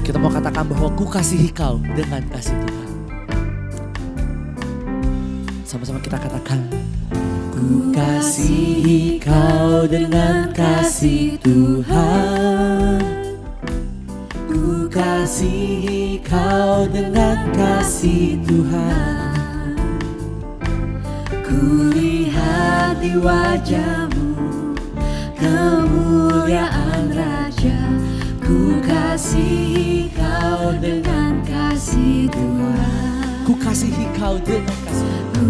Kita mau katakan bahwa ku kasihi kau dengan kasih Tuhan. Sama-sama kita katakan. Ku kasihi kau dengan kasih Tuhan. Ku kasihi kau dengan kasih Tuhan. Ku lihat di wajahmu kemuliaan Raja. Ku kasihi kau dengan kasih Tuhan. Ku kasihi kau dengan kasih.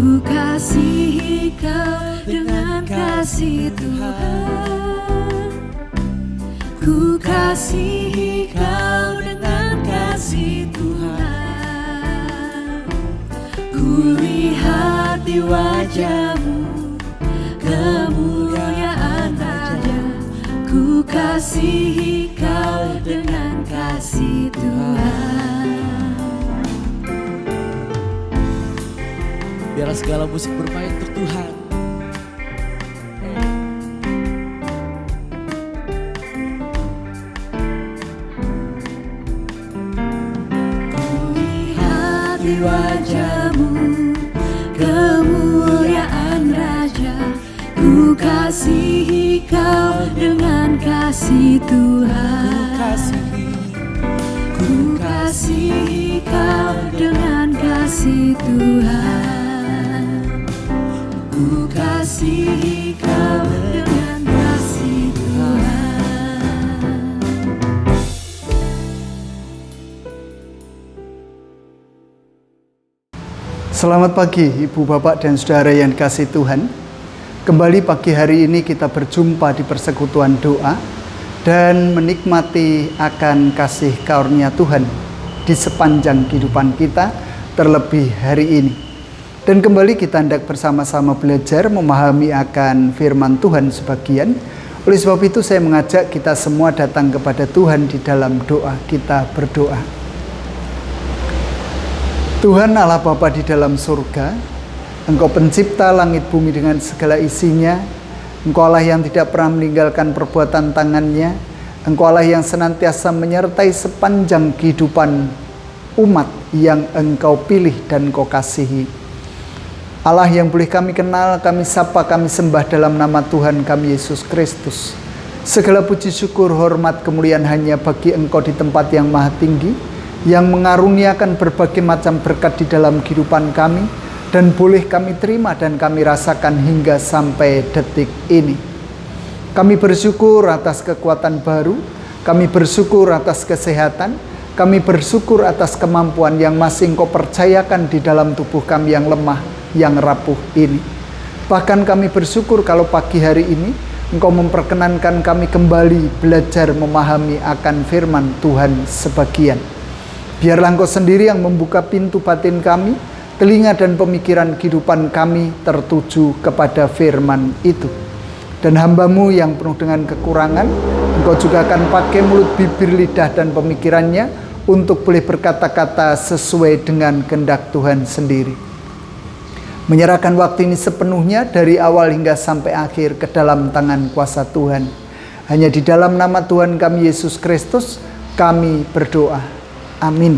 Ku kasihi kau dengan kasih Tuhan. Ku kasihi kau dengan kasih Tuhan. Ku lihat di wajahmu kemuliaan Raja. Ku kasihi kau dengan kasih Tuhan. Biarlah segala musik bermain untuk Tuhan. Ku lihat di wajahmu kemuliaan Raja. Ku kasihi kau dengan kasih Tuhan. Ku kasihi kau dengan kasih Tuhan. Ku kasihi kau dengan kasih Tuhan. Selamat pagi Ibu, Bapak, dan Saudara yang dikasihi Tuhan. Kembali pagi hari ini kita berjumpa di persekutuan doa dan menikmati akan kasih karunia Tuhan di sepanjang kehidupan kita, terlebih hari ini. Dan kembali kita hendak bersama-sama belajar memahami akan firman Tuhan sebagian. Oleh sebab itu saya mengajak kita semua datang kepada Tuhan di dalam doa. Kita berdoa. Tuhan Allah Bapa di dalam surga, Engkau pencipta langit bumi dengan segala isinya. Engkau Allah yang tidak pernah meninggalkan perbuatan tangannya. Engkau Allah yang senantiasa menyertai sepanjang kehidupan umat yang Engkau pilih dan Engkau kasihi. Allah yang boleh kami kenal, kami sapa, kami sembah dalam nama Tuhan kami Yesus Kristus. Segala puji syukur, hormat, kemuliaan hanya bagi Engkau di tempat yang maha tinggi, yang mengaruniakan berbagai macam berkat di dalam kehidupan kami, dan boleh kami terima dan kami rasakan hingga sampai detik ini. Kami bersyukur atas kekuatan baru, kami bersyukur atas kesehatan, kami bersyukur atas kemampuan yang masih Engkau percayakan di dalam tubuh kami yang lemah, yang rapuh ini. Bahkan kami bersyukur kalau pagi hari ini Engkau memperkenankan kami kembali belajar memahami akan firman Tuhan sebagian. Biarlah Engkau sendiri yang membuka pintu batin kami, telinga dan pemikiran kehidupan kami tertuju kepada firman itu. Dan hamba-Mu yang penuh dengan kekurangan, Engkau juga akan pakai mulut, bibir, lidah, dan pemikirannya untuk boleh berkata-kata sesuai dengan kehendak Tuhan sendiri. Menyerahkan waktu ini sepenuhnya dari awal hingga sampai akhir ke dalam tangan kuasa Tuhan. Hanya di dalam nama Tuhan kami Yesus Kristus kami berdoa. Amin.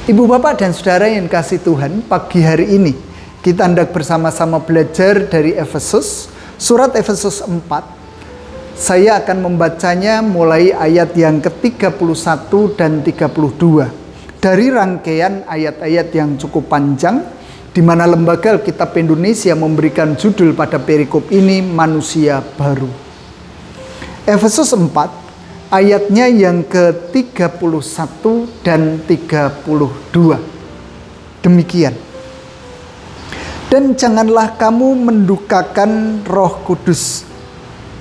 Ibu, Bapak, dan Saudara yang kasih Tuhan, pagi hari ini kita hendak bersama-sama belajar dari Efesus, surat Efesus 4. Saya akan membacanya mulai ayat yang ke-31 dan 32. Dari rangkaian ayat-ayat yang cukup panjang, di mana Lembaga Alkitab Indonesia memberikan judul pada perikop ini, Manusia Baru. Efesus 4, ayatnya yang ke-31 dan 32. Demikian. Dan janganlah kamu mendukakan Roh Kudus.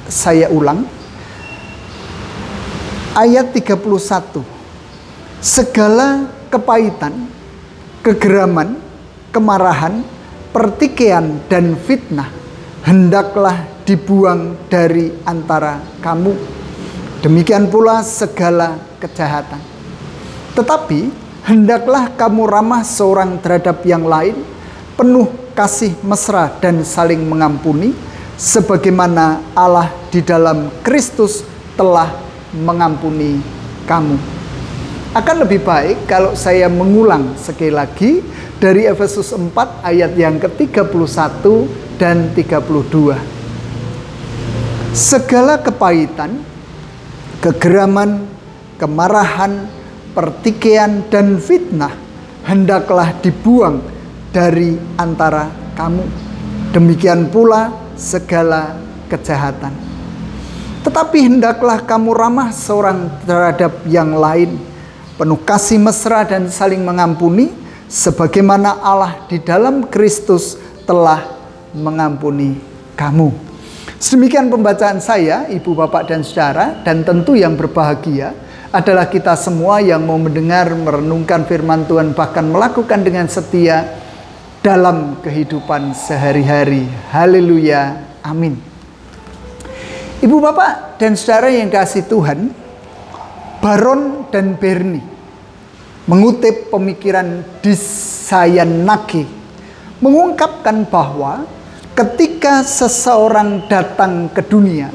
Saya ulang. Ayat 31. Segala kepahitan, kegeraman, kemarahan, pertikaian, dan fitnah hendaklah dibuang dari antara kamu. Demikian pula segala kejahatan. Tetapi hendaklah kamu ramah seorang terhadap yang lain, penuh kasih mesra dan saling mengampuni, sebagaimana Allah di dalam Kristus telah mengampuni kamu. Akan lebih baik kalau saya mengulang sekali lagi dari Efesus 4 ayat yang ke-31 dan 32. Segala kepahitan, kegeraman, kemarahan, pertikaian, dan fitnah hendaklah dibuang dari antara kamu. Demikian pula segala kejahatan. Tetapi hendaklah kamu ramah seorang terhadap yang lain, penuh kasih mesra dan saling mengampuni, sebagaimana Allah di dalam Kristus telah mengampuni kamu. Sedemikian pembacaan saya, Ibu, Bapak, dan Saudara, dan tentu yang berbahagia adalah kita semua yang mau mendengar, merenungkan firman Tuhan, bahkan melakukan dengan setia dalam kehidupan sehari-hari. Haleluya, amin. Ibu, Bapak, dan Saudara yang kasih Tuhan, Baron dan Berni mengutip pemikiran Disayanagi mengungkapkan bahwa ketika seseorang datang ke dunia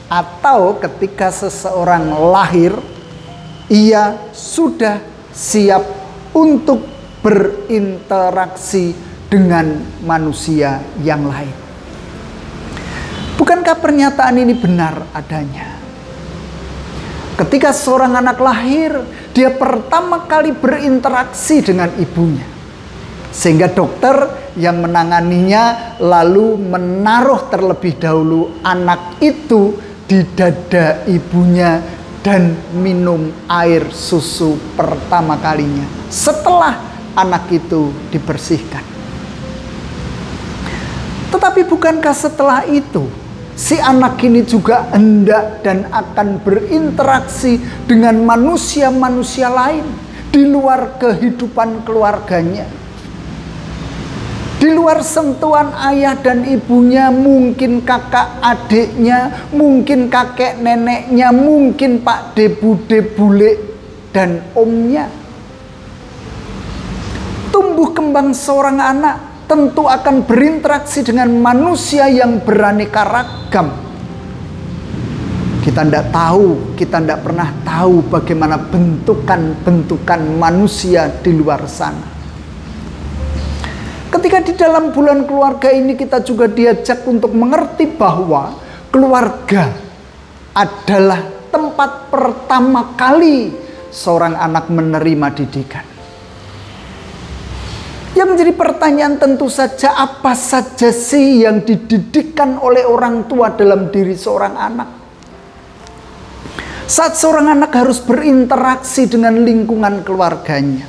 atau ketika seseorang lahir, ia sudah siap untuk berinteraksi dengan manusia yang lain. Bukankah pernyataan ini benar adanya? Ketika seorang anak lahir, dia pertama kali berinteraksi dengan ibunya. Sehingga dokter yang menanganinya lalu menaruh terlebih dahulu anak itu di dada ibunya dan minum air susu pertama kalinya setelah anak itu dibersihkan. Tetapi bukankah setelah itu si anak ini juga hendak dan akan berinteraksi dengan manusia-manusia lain di luar kehidupan keluarganya, di luar sentuhan ayah dan ibunya, mungkin kakak adiknya, mungkin kakek neneknya, mungkin pak de bule dan omnya. Tumbuh kembang seorang anak tentu akan berinteraksi dengan manusia yang beraneka ragam. Kita tidak pernah tahu bagaimana bentukan manusia di luar sana. Ketika di dalam bulan keluarga ini kita juga diajak untuk mengerti bahwa keluarga adalah tempat pertama kali seorang anak menerima didikan. Yang menjadi pertanyaan tentu saja, apa saja sih yang dididikkan oleh orang tua dalam diri seorang anak? Saat seorang anak harus berinteraksi dengan lingkungan keluarganya.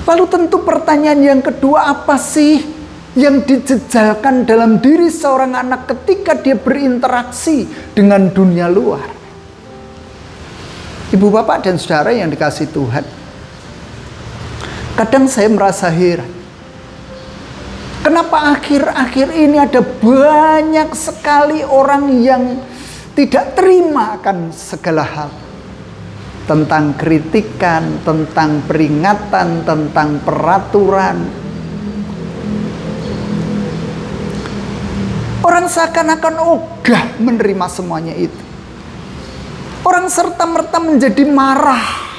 Lalu tentu pertanyaan yang kedua, apa sih yang dijejalkan dalam diri seorang anak ketika dia berinteraksi dengan dunia luar? Ibu, Bapak, dan Saudara yang dikasihi Tuhan, kadang saya merasa heran. Kenapa akhir-akhir ini ada banyak sekali orang yang tidak terima akan segala hal. Tentang kritikan, tentang peringatan, tentang peraturan. Orang seakan-akan ogah menerima semuanya itu. Orang serta-merta menjadi marah.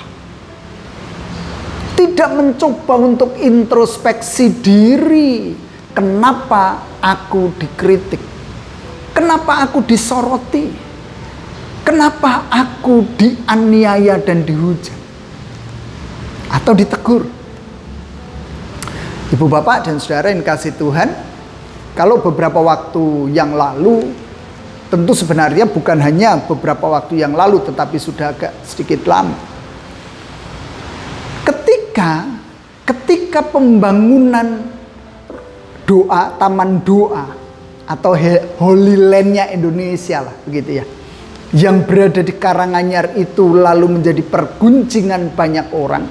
Tidak mencoba untuk introspeksi diri. Kenapa aku dikritik? Kenapa aku disoroti? Kenapa aku dianiaya dan dihujat? Atau ditegur? Ibu, Bapak, dan Saudara yang kasih Tuhan, kalau beberapa waktu yang lalu, tentu sebenarnya bukan hanya beberapa waktu yang lalu, tetapi sudah agak sedikit lama. Ketika pembangunan doa, taman doa, atau Holy Land-nya Indonesia lah, begitu ya, yang berada di Karanganyar itu lalu menjadi pergunjingan banyak orang,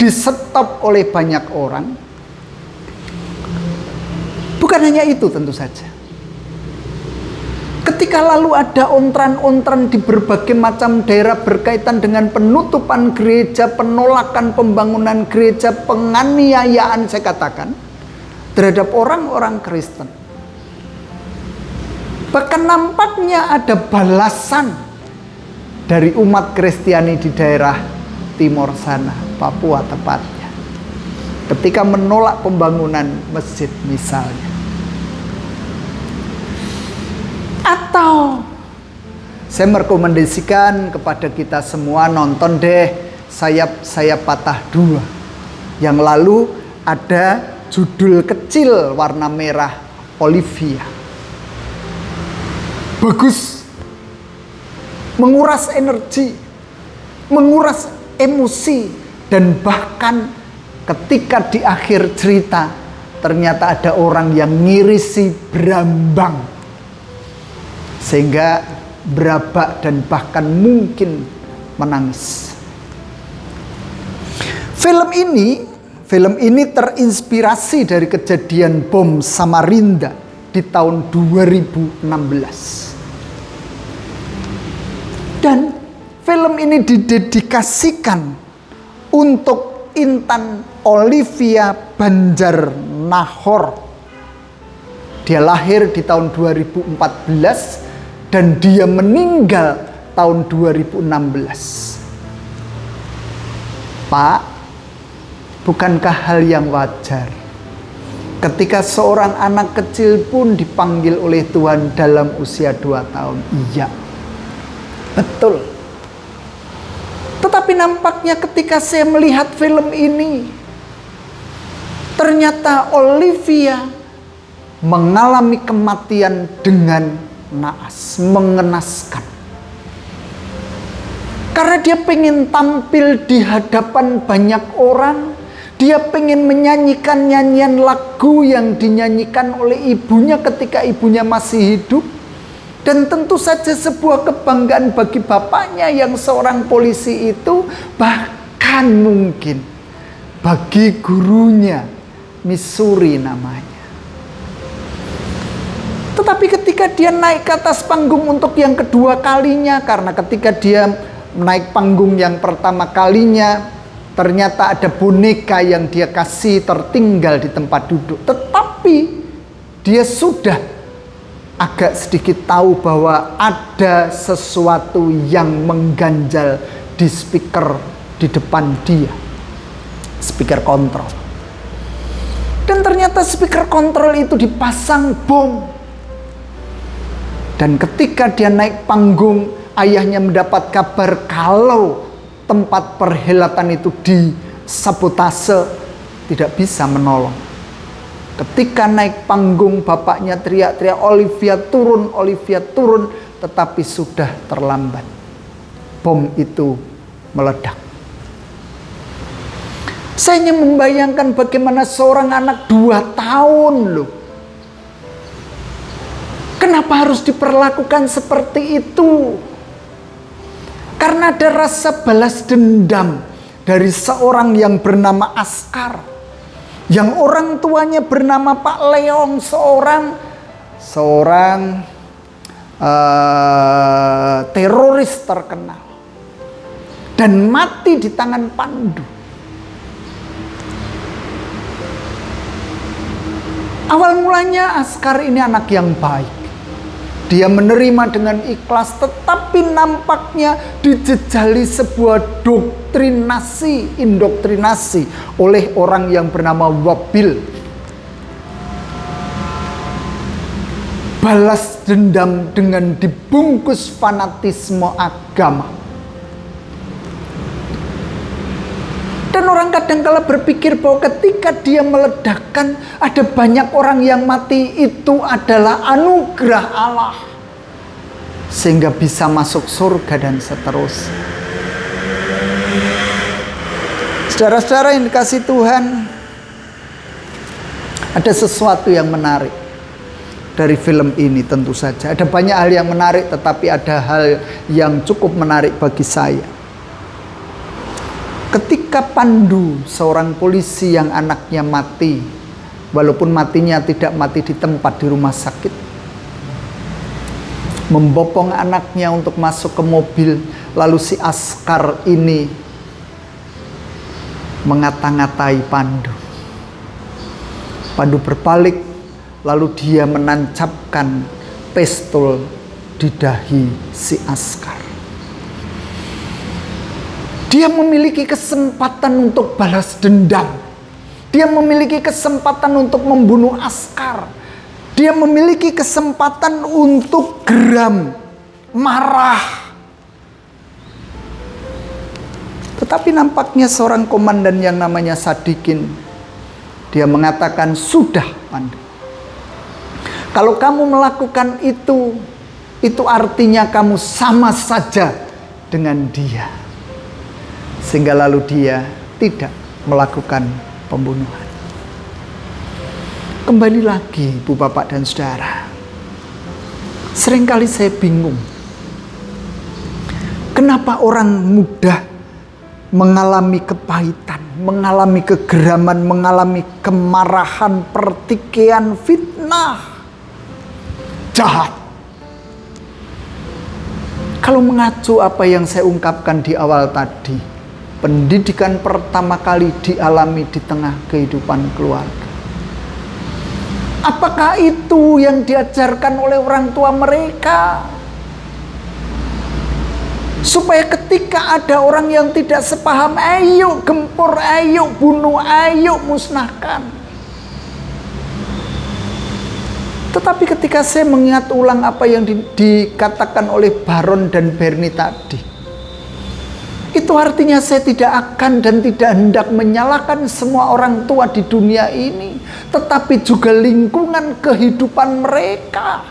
disetop oleh banyak orang. Bukan hanya itu tentu saja. Ketika lalu ada ontran-ontran di berbagai macam daerah berkaitan dengan penutupan gereja, penolakan pembangunan gereja, penganiayaan saya katakan terhadap orang-orang Kristen. Bahkan nampaknya ada balasan dari umat Kristiani di daerah timur sana, Papua tepatnya, ketika menolak pembangunan masjid misalnya. Atau saya merekomendasikan kepada kita semua nonton deh Sayap Patah Dua, yang lalu ada judul kecil warna merah, Olivia. Bagus, menguras energi, menguras emosi, dan bahkan ketika di akhir cerita ternyata ada orang yang ngirisi berambang sehingga berabak dan bahkan mungkin menangis. Film ini terinspirasi dari kejadian bom Samarinda di tahun 2016. Dan film ini didedikasikan untuk Intan Olivia Banjarnahor. Dia lahir di tahun 2014 dan dia meninggal tahun 2016. Pak, bukankah hal yang wajar ketika seorang anak kecil pun dipanggil oleh Tuhan dalam usia 2 tahun? Iya, betul. Tetapi nampaknya ketika saya melihat film ini, ternyata Olivia mengalami kematian dengan naas, mengenaskan. Karena dia pengen tampil di hadapan banyak orang, dia pengen menyanyikan nyanyian lagu yang dinyanyikan oleh ibunya ketika ibunya masih hidup. Dan tentu saja sebuah kebanggaan bagi bapaknya yang seorang polisi itu, bahkan mungkin bagi gurunya, Missouri namanya. Tetapi ketika dia naik ke atas panggung untuk yang kedua kalinya, karena ketika dia naik panggung yang pertama kalinya, ternyata ada boneka yang dia kasih tertinggal di tempat duduk. Tetapi dia sudah agak sedikit tahu bahwa ada sesuatu yang mengganjal di speaker di depan dia. Speaker kontrol. Dan ternyata speaker kontrol itu dipasang bom. Dan ketika dia naik panggung, ayahnya mendapat kabar kalau tempat perhelatan itu disabotase, tidak bisa menolong. Ketika naik panggung, bapaknya teriak-teriak, Olivia turun, tetapi sudah terlambat. Bom itu meledak. Saya hanya membayangkan bagaimana seorang anak 2 tahun loh. Kenapa harus diperlakukan seperti itu? Karena ada rasa balas dendam dari seorang yang bernama Askar, yang orang tuanya bernama Pak Leong, seorang teroris terkenal, dan mati di tangan Pandu. Awal mulanya Askar ini anak yang baik. Dia menerima dengan ikhlas, tetapi nampaknya dijejali sebuah indoktrinasi oleh orang yang bernama Wabil. Balas dendam dengan dibungkus fanatisme agama. Dan orang kadang-kala berpikir bahwa ketika dia meledakkan, ada banyak orang yang mati, itu adalah anugerah Allah, sehingga bisa masuk surga dan seterusnya. Saudara-saudara yang dikasihi Tuhan, ada sesuatu yang menarik dari film ini tentu saja. Ada banyak hal yang menarik, tetapi ada hal yang cukup menarik bagi saya. Ketika Pandu, seorang polisi yang anaknya mati, walaupun matinya tidak mati di tempat di rumah sakit, membopong anaknya untuk masuk ke mobil, lalu si Askar ini mengata-ngatai Pandu. Pandu berbalik, lalu dia menancapkan pistol di dahi si Askar. Dia memiliki kesempatan untuk balas dendam. Dia memiliki kesempatan untuk membunuh Askar. Dia memiliki kesempatan untuk geram, marah. Tetapi nampaknya seorang komandan yang namanya Sadikin, dia mengatakan, sudah Pandu. Kalau kamu melakukan itu artinya kamu sama saja dengan dia. Sehingga lalu dia tidak melakukan pembunuhan. Kembali lagi, Ibu, Bapak, dan Saudara. Seringkali saya bingung. Kenapa orang mudah mengalami kepahitan, mengalami kegeraman, mengalami kemarahan, pertikaian, fitnah, jahat. Kalau mengacu apa yang saya ungkapkan di awal tadi, pendidikan pertama kali dialami di tengah kehidupan keluarga. Apakah itu yang diajarkan oleh orang tua mereka? Supaya ketika ada orang yang tidak sepaham, ayo gempur, ayo bunuh, ayo musnahkan. Tetapi ketika saya mengingat ulang apa yang dikatakan oleh Baron dan Bernie tadi, itu artinya saya tidak akan dan tidak hendak menyalahkan semua orang tua di dunia ini, tetapi juga lingkungan kehidupan mereka.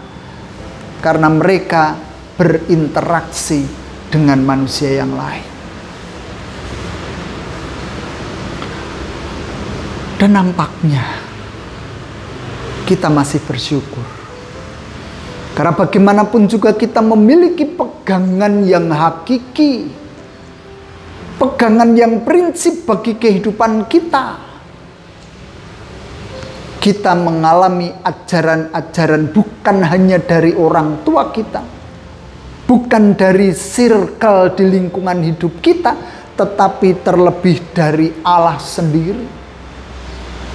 Karena mereka berinteraksi dengan manusia yang lain. Dan nampaknya kita masih bersyukur. Karena bagaimanapun juga kita memiliki pegangan yang hakiki, pegangan yang prinsip bagi kehidupan kita. Kita mengalami ajaran-ajaran bukan hanya dari orang tua kita, bukan dari circle di lingkungan hidup kita, tetapi terlebih dari Allah sendiri,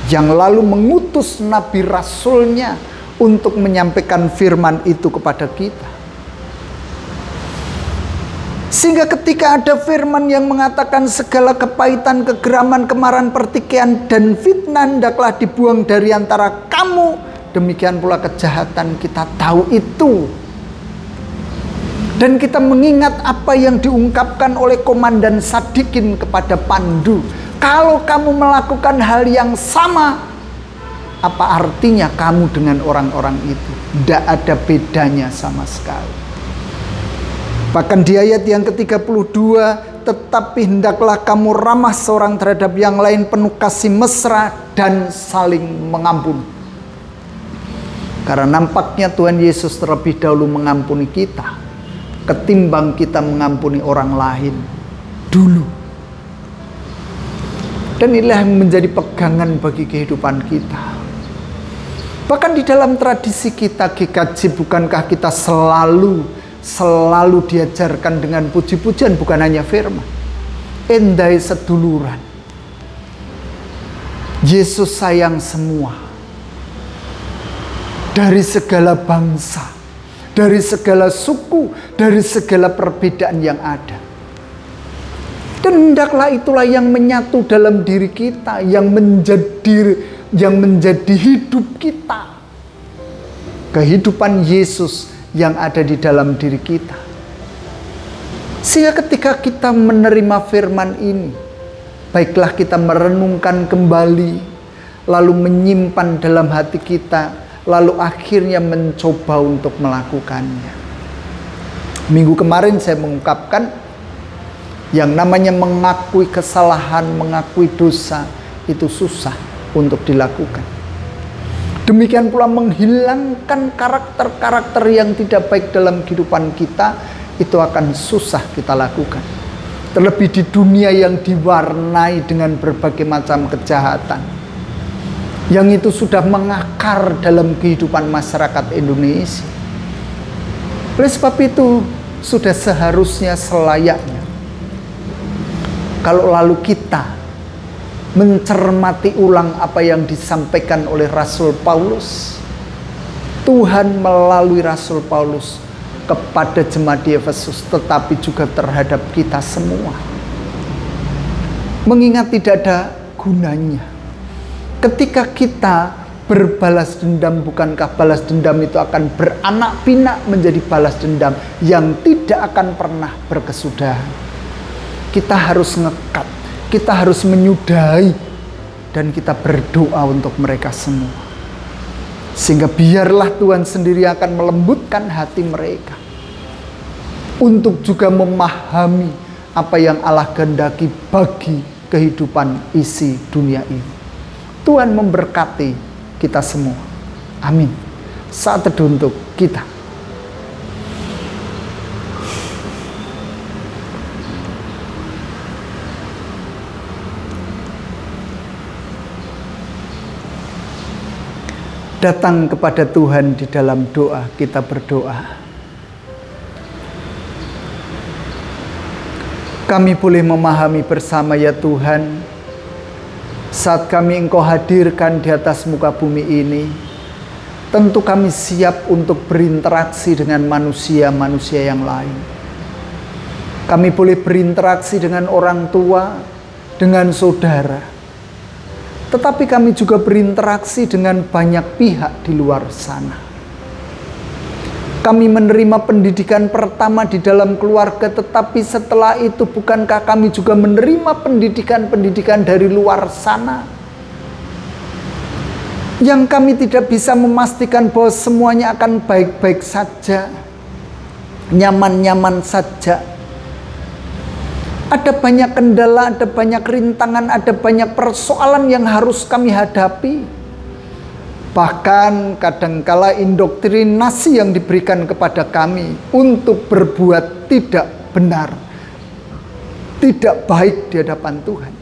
yang lalu mengutus nabi rasulnya untuk menyampaikan firman itu kepada kita. Sehingga ketika ada firman yang mengatakan segala kepahitan, kegeraman, kemarahan, pertikaian, dan fitnah hendaklah dibuang dari antara kamu, demikian pula kejahatan, kita tahu itu. Dan kita mengingat apa yang diungkapkan oleh Komandan Sadikin kepada Pandu. Kalau kamu melakukan hal yang sama, apa artinya kamu dengan orang-orang itu? Tidak ada bedanya sama sekali. Bahkan di ayat yang ke-32, tetapi hendaklah kamu ramah seorang terhadap yang lain, penuh kasih mesra dan saling mengampuni. Karena nampaknya Tuhan Yesus terlebih dahulu mengampuni kita, ketimbang kita mengampuni orang lain dulu. Dan inilah yang menjadi pegangan bagi kehidupan kita. Bahkan di dalam tradisi kita GKJ, bukankah kita selalu diajarkan dengan puji-pujian, bukan hanya firman. Endai seduluran. Yesus sayang semua. Dari segala bangsa, dari segala suku, dari segala perbedaan yang ada. Dan hendaklah itulah yang menyatu dalam diri kita, yang menjadi hidup kita. Kehidupan Yesus yang ada di dalam diri kita. Sehingga ketika kita menerima firman ini, baiklah kita merenungkan kembali, lalu menyimpan dalam hati kita, lalu akhirnya mencoba untuk melakukannya. Minggu kemarin saya mengungkapkan yang namanya mengakui kesalahan, mengakui dosa, itu susah untuk dilakukan. Demikian pula menghilangkan karakter-karakter yang tidak baik dalam kehidupan kita, itu akan susah kita lakukan. Terlebih di dunia yang diwarnai dengan berbagai macam kejahatan, yang itu sudah mengakar dalam kehidupan masyarakat Indonesia. Oleh sebab itu, sudah seharusnya selayaknya kalau lalu kita mencermati ulang apa yang disampaikan oleh Rasul Paulus. Tuhan melalui Rasul Paulus kepada jemaat di Efesus, tetapi juga terhadap kita semua. mengingat tidak ada gunanya. Ketika kita berbalas dendam, bukankah balas dendam itu akan beranak pinak menjadi balas dendam yang tidak akan pernah berkesudahan? Kita harus ngekat, kita harus menyudahi, dan kita berdoa untuk mereka semua. Sehingga biarlah Tuhan sendiri akan melembutkan hati mereka untuk juga memahami apa yang Allah kehendaki bagi kehidupan isi dunia ini. Tuhan memberkati kita semua. Amin. Saat teduh untuk kita. Datang kepada Tuhan di dalam doa, kita berdoa. Kami boleh memahami bersama ya Tuhan, saat kami Engkau hadirkan di atas muka bumi ini, tentu kami siap untuk berinteraksi dengan manusia-manusia yang lain. Kami boleh berinteraksi dengan orang tua, dengan saudara. Tetapi kami juga berinteraksi dengan banyak pihak di luar sana. Kami menerima pendidikan pertama di dalam keluarga, tetapi setelah itu bukankah kami juga menerima pendidikan-pendidikan dari luar sana? Yang kami tidak bisa memastikan bahwa semuanya akan baik-baik saja, nyaman-nyaman saja. Ada banyak kendala, ada banyak rintangan, ada banyak persoalan yang harus kami hadapi. Bahkan kadangkala indoktrinasi yang diberikan kepada kami untuk berbuat tidak benar, tidak baik di hadapan Tuhan.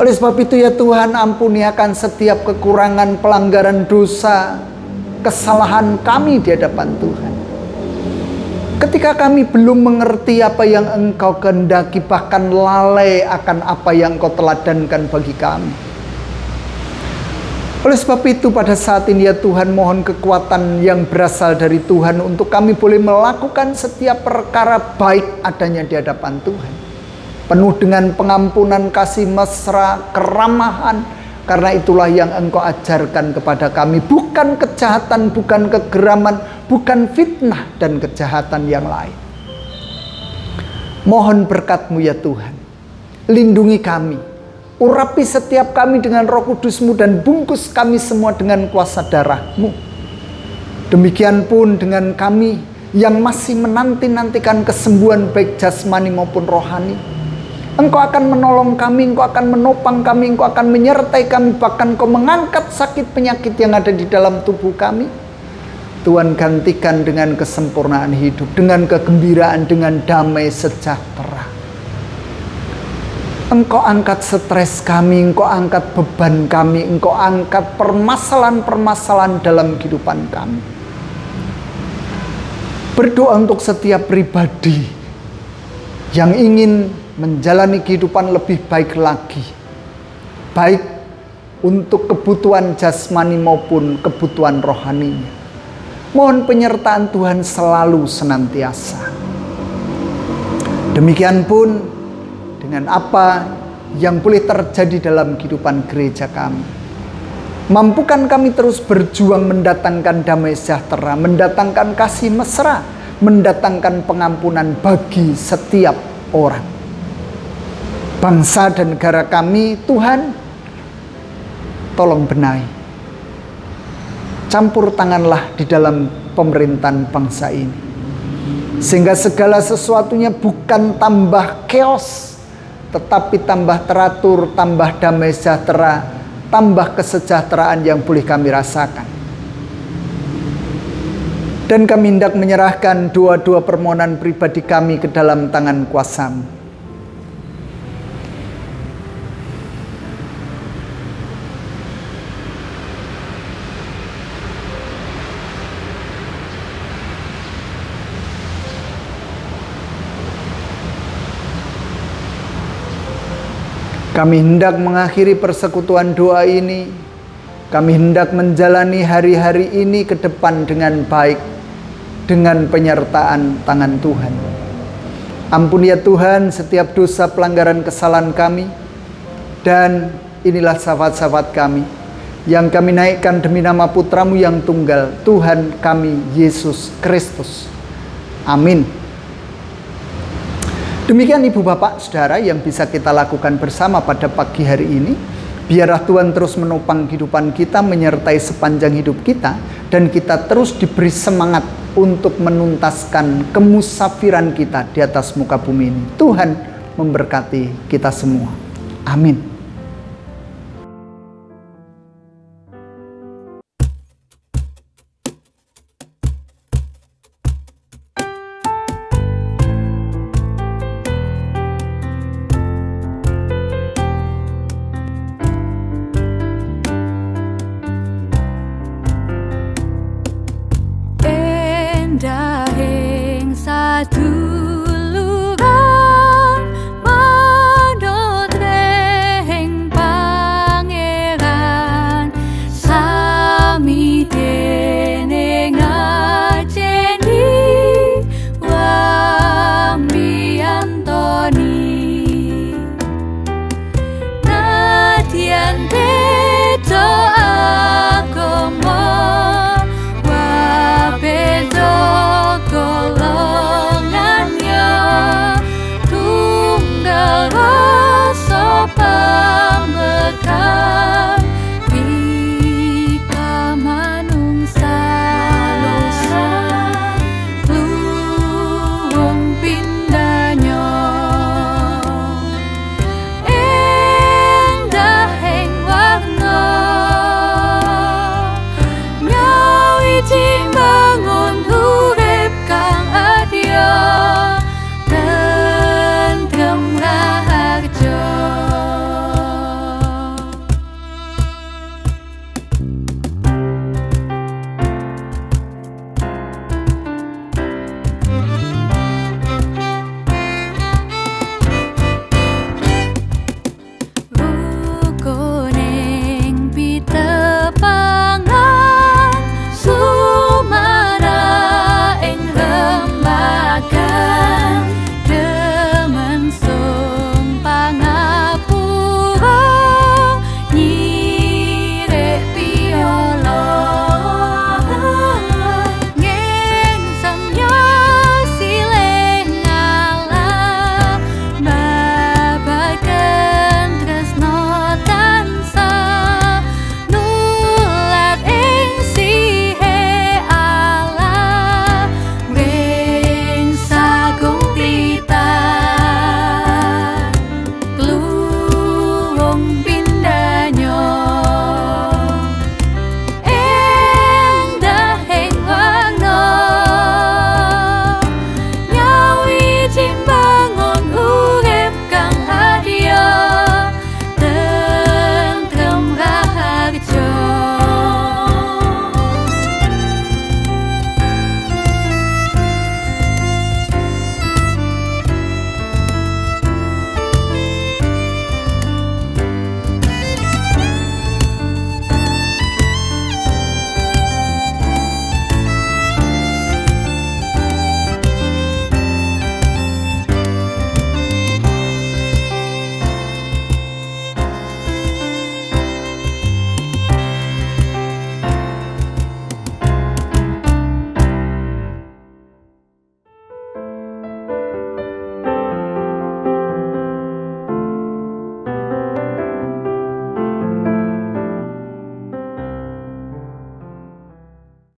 Oleh sebab itu ya Tuhan, ampuni akan setiap kekurangan, pelanggaran dosa, kesalahan kami di hadapan Tuhan. Ketika kami belum mengerti apa yang Engkau kehendaki, bahkan lalai akan apa yang Engkau teladankan bagi kami. Oleh sebab itu pada saat ini ya Tuhan, mohon kekuatan yang berasal dari Tuhan untuk kami boleh melakukan setiap perkara baik adanya di hadapan Tuhan. Penuh dengan pengampunan, kasih mesra, keramahan. Karena itulah yang Engkau ajarkan kepada kami. Bukan kejahatan, bukan kegeraman, bukan fitnah dan kejahatan yang lain. Mohon berkat-Mu ya Tuhan. Lindungi kami. Urapi setiap kami dengan Roh Kudus-Mu dan bungkus kami semua dengan kuasa darah-Mu. Demikian pun dengan kami yang masih menanti-nantikan kesembuhan baik jasmani maupun rohani. Engkau akan menolong kami, Engkau akan menopang kami, Engkau akan menyertai kami, bahkan Engkau mengangkat sakit penyakit yang ada di dalam tubuh kami. Tuhan gantikan dengan kesempurnaan hidup, dengan kegembiraan, dengan damai sejahtera. Engkau angkat stres kami, Engkau angkat beban kami, Engkau angkat permasalahan-permasalahan dalam kehidupan kami. Berdoa untuk setiap pribadi yang ingin menjalani kehidupan lebih baik lagi, baik untuk kebutuhan jasmani maupun kebutuhan rohaninya. Mohon penyertaan Tuhan selalu senantiasa. Demikian pun dengan apa yang boleh terjadi dalam kehidupan gereja kami. Mampukan kami terus berjuang mendatangkan damai sejahtera, mendatangkan kasih mesra, mendatangkan pengampunan bagi setiap orang. Bangsa dan negara kami, Tuhan, tolong benahi. Campur tanganlah di dalam pemerintahan bangsa ini. Sehingga segala sesuatunya bukan tambah chaos, tetapi tambah teratur, tambah damai sejahtera, tambah kesejahteraan yang boleh kami rasakan. Dan kami hendak menyerahkan doa-doa permohonan pribadi kami ke dalam tangan kuasa-Mu. Kami hendak mengakhiri persekutuan doa ini. Kami hendak menjalani hari-hari ini ke depan dengan baik, dengan penyertaan tangan Tuhan. Ampuni ya Tuhan setiap dosa pelanggaran kesalahan kami. Dan inilah sahabat-sahabat kami yang kami naikkan demi nama Putramu yang tunggal, Tuhan kami Yesus Kristus. Amin. Demikian Ibu Bapak Saudara yang bisa kita lakukan bersama pada pagi hari ini. Biarlah Tuhan terus menopang kehidupan kita, menyertai sepanjang hidup kita, dan kita terus diberi semangat untuk menuntaskan kemusafiran kita di atas muka bumi ini. Tuhan memberkati kita semua. Amin.